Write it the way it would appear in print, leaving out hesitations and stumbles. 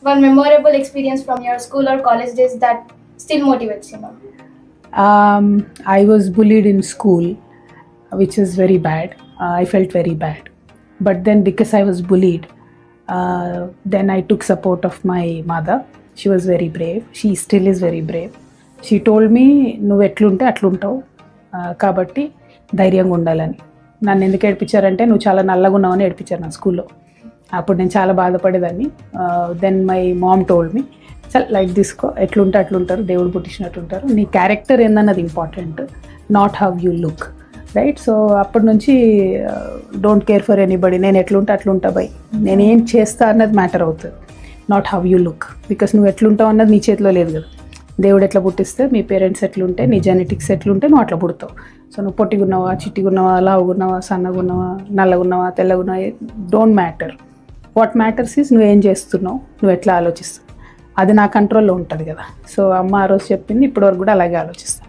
one memorable experience from your school or college days that still motivates you now? I was bullied in school, which is very bad. I felt very bad. But then because I was bullied, then I took support of my mother. She was very brave. She still is very brave. She told me, నువ్వు ఎట్లుంటే అట్లుంటావు కాబట్టి ధైర్యంగా ఉండాలని. నన్ను ఎందుకు ఏడిపించారంటే నువ్వు చాలా నల్లగా ఉన్నావని ఏడిపించారు నా స్కూల్లో. అప్పుడు నేను చాలా బాధపడేదాన్ని. Then my mom told me, చాలా లైట్ తీసుకో, ఎట్లుంటే అట్లుంటారు, దేవుడు పుట్టించినట్టు ఉంటారు, నీ క్యారెక్టర్ ఏందన్నది important, not how you look, right? So అప్పటి నుంచి డోంట్ కేర్ ఫర్ ఎనీబడి, నేను ఎట్లుంటే అట్లుంటా బై, నేనేం చేస్తా అన్నది మ్యాటర్ అవుతుంది, not how you look. Because నువ్వు ఎట్లుంటావు అన్నది నీ చేతిలో లేదు కదా. దేవుడు ఎట్లా పుట్టిస్తే, మీ పేరెంట్స్ ఎట్లుంటే, నీ జెనెటిక్స్ ఎట్లుంటే నువ్వు అట్లా పుడతావు. సో నువ్వు పొట్టిగున్నావా, చిట్టిగున్నావా, లావుగున్నావా, సన్నగున్నావా, నల్లగున్నావా, తెల్లగున్నావా, don't matter. What matters is నువ్వు ఏం చేస్తున్నావు, నువ్వు ఎట్లా ఆలోచిస్తావు, అది నా కంట్రోల్లో ఉంటుంది కదా. సో అమ్మ ఆ రోజు చెప్పింది, ఇప్పటివరకు కూడా అలాగే ఆలోచిస్తాను.